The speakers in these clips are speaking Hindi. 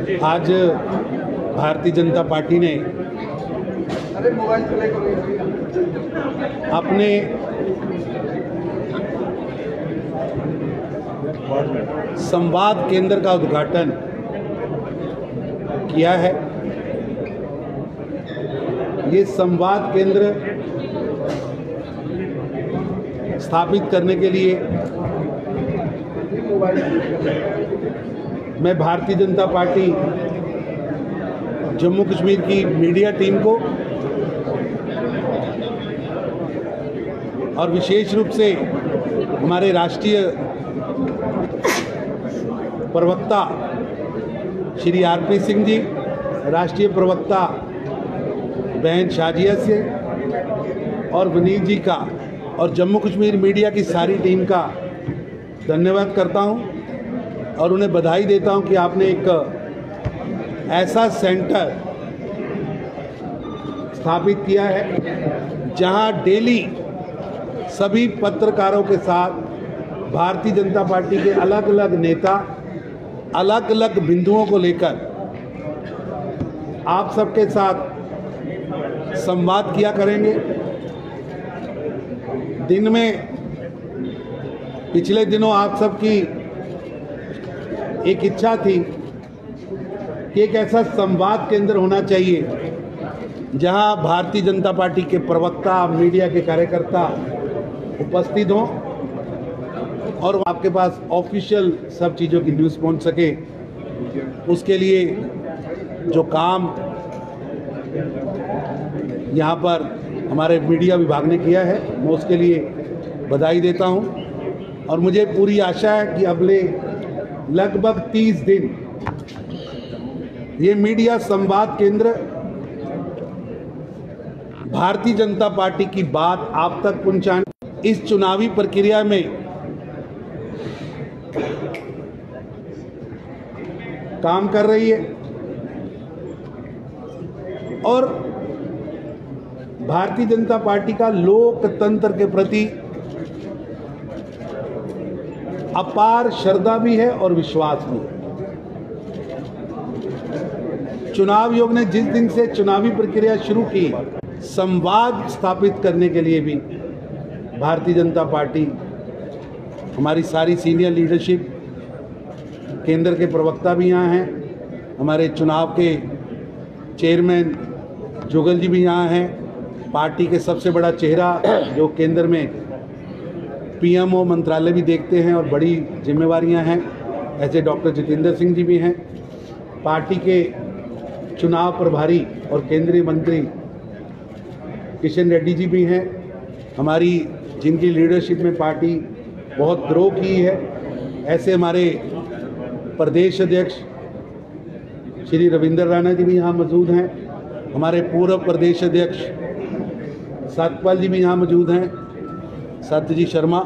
आज भारतीय जनता पार्टी ने अपने संवाद केंद्र का उद्घाटन किया है। ये संवाद केंद्र स्थापित करने के लिए मैं भारतीय जनता पार्टी जम्मू कश्मीर की मीडिया टीम को और विशेष रूप से हमारे राष्ट्रीय प्रवक्ता श्री आरपी सिंह जी, राष्ट्रीय प्रवक्ता बहन शाजिया से और विनीत जी का और जम्मू कश्मीर मीडिया की सारी टीम का धन्यवाद करता हूं और उन्हें बधाई देता हूं कि आपने एक ऐसा सेंटर स्थापित किया है जहां डेली सभी पत्रकारों के साथ भारतीय जनता पार्टी के अलग अलग नेता अलग अलग बिंदुओं को लेकर आप सबके साथ संवाद किया करेंगे। दिन में पिछले दिनों आप सबकी एक इच्छा थी कि एक ऐसा संवाद केंद्र होना चाहिए जहां भारतीय जनता पार्टी के प्रवक्ता, मीडिया के कार्यकर्ता उपस्थित हों और आपके पास ऑफिशियल सब चीज़ों की न्यूज़ पहुंच सके। उसके लिए जो काम यहाँ पर हमारे मीडिया विभाग ने किया है, मैं उसके लिए बधाई देता हूँ और मुझे पूरी आशा है कि अगले लगभग 30 दिन ये मीडिया संवाद केंद्र भारतीय जनता पार्टी की बात आप तक पहुंचाने इस चुनावी प्रक्रिया में काम कर रही है और भारतीय जनता पार्टी का लोकतंत्र के प्रति अपार श्रद्धा भी है और विश्वास भी है। चुनाव आयोग ने जिस दिन से चुनावी प्रक्रिया शुरू की, संवाद स्थापित करने के लिए भी भारतीय जनता पार्टी, हमारी सारी सीनियर लीडरशिप, केंद्र के प्रवक्ता भी यहाँ हैं, हमारे चुनाव के चेयरमैन जुगल जी भी यहाँ हैं, पार्टी के सबसे बड़ा चेहरा जो केंद्र में पीएमओ मंत्रालय भी देखते हैं और बड़ी जिम्मेवारियां हैं, ऐसे डॉक्टर जितेंद्र सिंह जी भी हैं, पार्टी के चुनाव प्रभारी और केंद्रीय मंत्री किशन रेड्डी जी भी हैं, हमारी जिनकी लीडरशिप में पार्टी बहुत ग्रो की है, ऐसे हमारे प्रदेश अध्यक्ष श्री रविंद्र राणा जी भी यहाँ मौजूद हैं, हमारे पूर्व प्रदेश अध्यक्ष सतपाल जी भी यहाँ मौजूद हैं, सत्यजी शर्मा,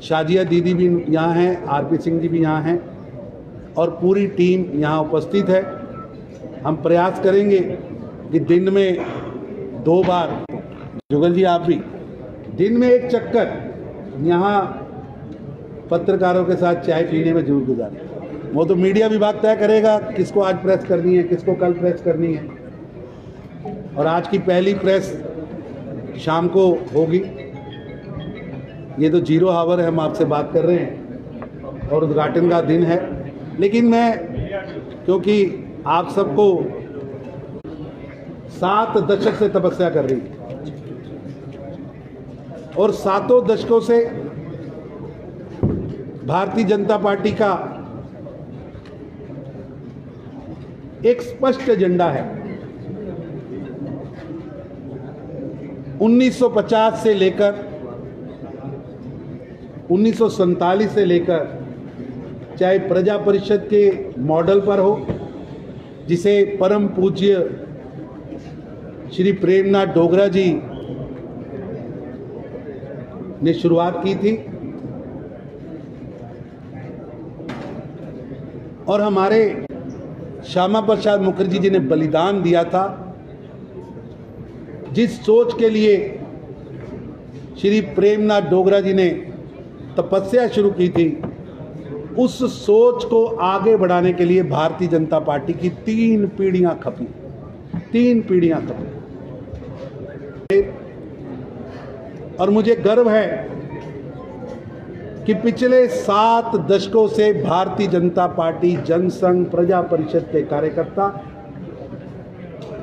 शाजिया दीदी भी यहाँ हैं, आरपी सिंह जी भी यहाँ हैं और पूरी टीम यहाँ उपस्थित है। हम प्रयास करेंगे कि दिन में 2 बार, जुगल जी आप भी दिन में एक चक्कर यहाँ पत्रकारों के साथ चाय पीने में जरूर गुजारें। वो तो मीडिया विभाग तय करेगा किसको आज प्रेस करनी है, किसको कल प्रेस करनी है और आज की पहली प्रेस शाम को होगी। ये तो 0 आवर है, हम आपसे बात कर रहे हैं और उद्घाटन का दिन है, लेकिन मैं क्योंकि आप सबको 7 दशक से तपस्या कर रही और 7 दशकों से भारतीय जनता पार्टी का एक स्पष्ट एजेंडा है। 1950 से लेकर 1947 से लेकर चाहे प्रजा परिषद के मॉडल पर हो, जिसे परम पूज्य श्री प्रेमनाथ डोगरा जी ने शुरुआत की थी और हमारे श्यामा प्रसाद मुखर्जी जी ने बलिदान दिया था, जिस सोच के लिए श्री प्रेमनाथ डोगरा जी ने तपस्या शुरू की थी, उस सोच को आगे बढ़ाने के लिए भारतीय जनता पार्टी की 3 पीढ़ियां खपी, 3 पीढ़ियां खपी। और मुझे गर्व है कि पिछले 7 दशकों से भारतीय जनता पार्टी, जनसंघ, प्रजा परिषद के कार्यकर्ता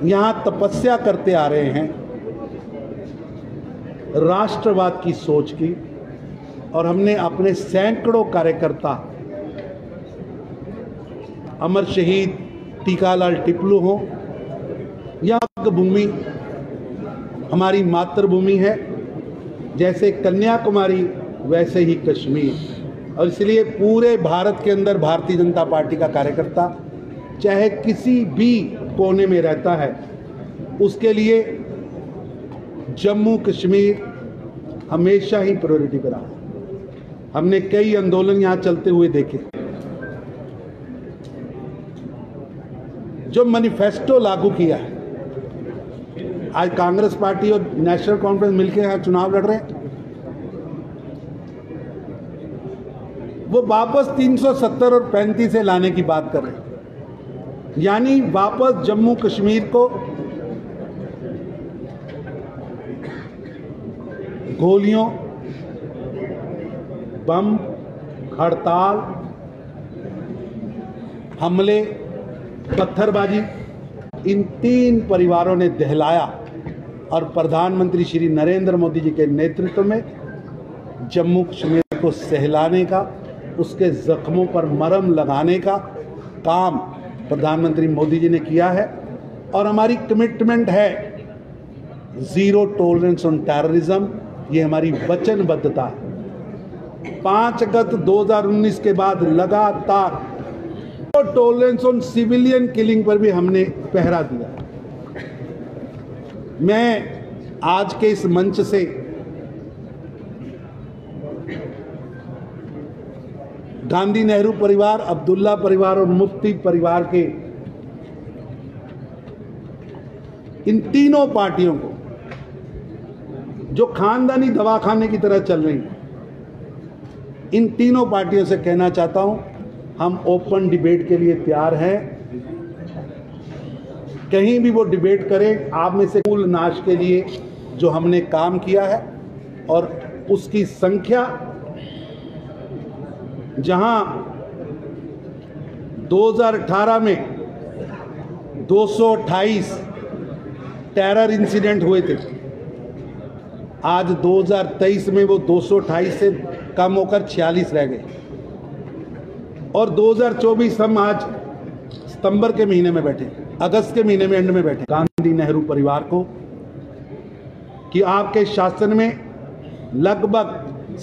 यहां तपस्या करते आ रहे हैं राष्ट्रवाद की सोच की। और हमने अपने सैकड़ों कार्यकर्ता, अमर शहीद टीकालाल टिपलू हो, यह भूमि हमारी मातृभूमि है, जैसे कन्याकुमारी वैसे ही कश्मीर। और इसलिए पूरे भारत के अंदर भारतीय जनता पार्टी का कार्यकर्ता चाहे किसी भी कोने में रहता है, उसके लिए जम्मू कश्मीर हमेशा ही प्रायोरिटी पर रहा। हमने कई आंदोलन यहां चलते हुए देखे। जो मैनिफेस्टो लागू किया है, आज कांग्रेस पार्टी और नेशनल कॉन्फ्रेंस मिलकर यहां चुनाव लड़ रहे हैं, वो वापस 370 और 35 से लाने की बात कर रहे हैं। यानी वापस जम्मू कश्मीर को गोलियों, बम, हड़ताल, हमले, पत्थरबाजी, इन 3 परिवारों ने दहलाया। और प्रधानमंत्री श्री नरेंद्र मोदी जी के नेतृत्व में जम्मू कश्मीर को सहलाने का, उसके जख्मों पर मरहम लगाने का काम प्रधानमंत्री मोदी जी ने किया है। और हमारी कमिटमेंट है ज़ीरो टॉलरेंस ऑन टेररिज्म, ये हमारी वचनबद्धता है। 5 अगस्त 2019 के बाद लगातार टॉलरेंस ऑन सिविलियन किलिंग पर भी हमने पहरा दिया। मैं आज के इस मंच से गांधी नेहरू परिवार, अब्दुल्ला परिवार और मुफ्ती परिवार के इन तीनों पार्टियों को, जो खानदानी दवाखाने की तरह चल रही हैं, इन तीनों पार्टियों से कहना चाहता हूं, हम ओपन डिबेट के लिए तैयार हैं। कहीं भी वो डिबेट करें। आप में से कुल नाश के लिए जो हमने काम किया है और उसकी संख्या जहां 2018 में 228 टेरर इंसिडेंट हुए थे, आज 2023 में वो 228 से कम होकर 46 रह गए। और 2024 हम आज सितंबर के महीने में बैठे, अगस्त के महीने में एंड में बैठे। गांधी नेहरू परिवार को कि आपके शासन में लगभग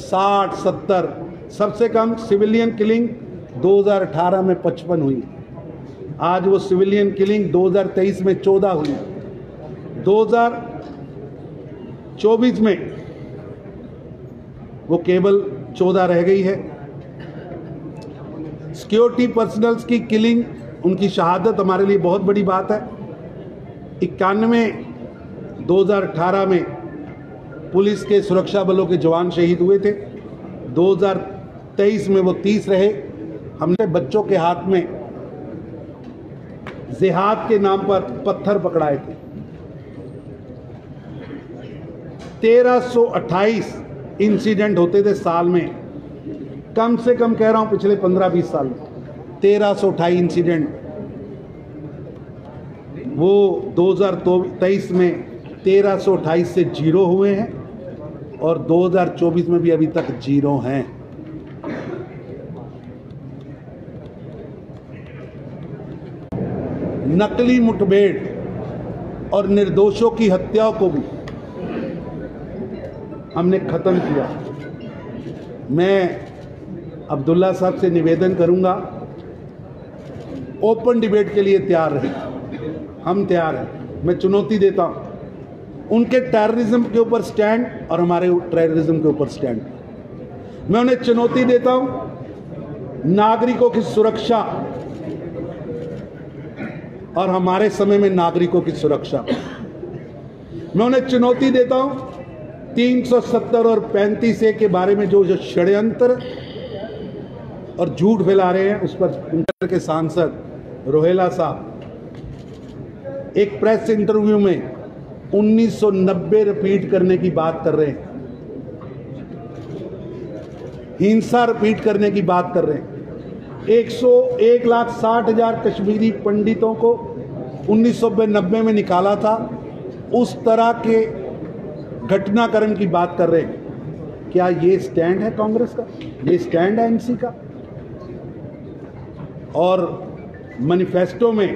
60-70, सबसे कम सिविलियन किलिंग 2018 में 55 हुई। आज वो सिविलियन किलिंग 2023 में 14 हुई, 2024 में वो केवल 14 रह गई है। सिक्योरिटी पर्सनल्स की किलिंग, उनकी शहादत हमारे लिए बहुत बड़ी बात है। 91 2018 में पुलिस के सुरक्षा बलों के जवान शहीद हुए थे, 2023 में वो 30 रहे। हमने बच्चों के हाथ में जिहाद के नाम पर पत्थर पकड़ाए थे। 1328 इंसिडेंट होते थे साल में, कम से कम कह रहा हूं पिछले 15-20 साल में 1328 इंसिडेंट। वो 2023 में 1328 से 0 हुए हैं और 2024 में भी अभी तक 0 हैं। नकली मुठभेड़ और निर्दोषों की हत्याओं को भी हमने खत्म किया। मैं अब्दुल्ला साहब से निवेदन करूंगा, ओपन डिबेट के लिए तैयार रहे। हम तैयार हैं। मैं चुनौती देता हूं उनके टेररिज्म के ऊपर स्टैंड और हमारे टेररिज्म के ऊपर स्टैंड। मैं उन्हें चुनौती देता हूं नागरिकों की सुरक्षा और हमारे समय में नागरिकों की सुरक्षा। मैं उन्हें चुनौती देता हूं 370 और 35A के बारे में जो षड्यंत्र और झूठ फैला रहे हैं, उस पर इंटर के सांसद रोहेला साहब एक प्रेस इंटरव्यू में 1990 रिपीट करने की बात कर रहे हैं, हिंसा रिपीट करने की बात कर रहे हैं। 1,60,000 कश्मीरी पंडितों को 1990 में निकाला था, उस तरह के घटनाक्रम की बात कर रहे हैं। क्या ये स्टैंड है कांग्रेस का? ये स्टैंड है एनसी का? और मैनिफेस्टो में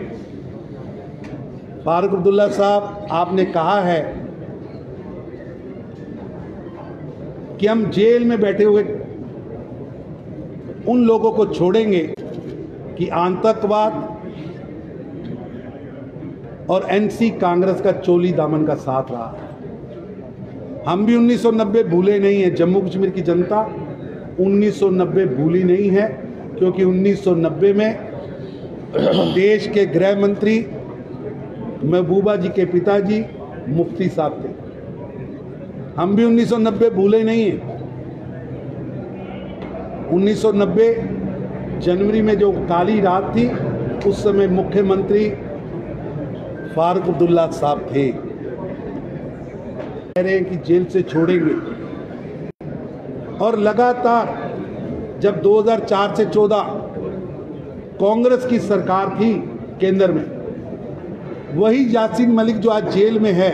फारूक अब्दुल्ला साहब आपने कहा है कि हम जेल में बैठे हुए उन लोगों को छोड़ेंगे कि आतंकवाद और एनसी कांग्रेस का चोली दामन का साथ रहा। हम भी 1990 भूले नहीं हैं, जम्मू कश्मीर की जनता 1990 भूली नहीं है, क्योंकि 1990 में देश के गृह मंत्री महबूबा जी के पिताजी मुफ्ती साहब थे। हम भी 1990 भूले नहीं हैं। 1990 जनवरी में जो काली रात थी, उस समय मुख्यमंत्री फारूक अब्दुल्ला साहब थे। कह रहे हैं कि जेल से छोड़ेंगे, और लगातार जब 2004 से 14 कांग्रेस की सरकार थी केंद्र में, वही यासीन मलिक जो आज जेल में है,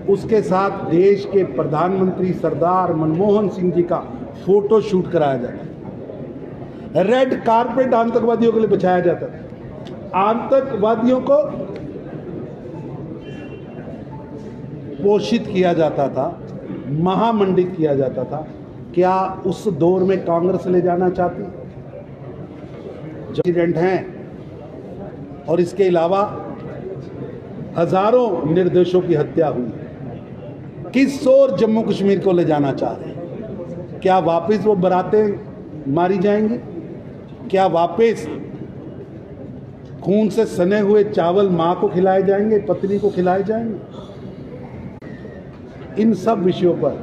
उसके साथ देश के प्रधानमंत्री सरदार मनमोहन सिंह जी का फोटो शूट कराया जाता है। रेड कारपेट आतंकवादियों के लिए बिछाया जाता है। आतंकवादियों को पोषित किया जाता था, महामंडित किया जाता था। क्या उस दौर में कांग्रेस ले जाना चाहती? प्रेसिडेंट हैं और इसके अलावा हजारों निर्दोषों की हत्या हुई। किस ओर जम्मू कश्मीर को ले जाना चाह रहे हैं? क्या वापस वो बरातें मारी जाएंगी? क्या वापस खून से सने हुए चावल मां को खिलाए जाएंगे, पत्नी को खिलाए जाएंगे? इन सब विषयों पर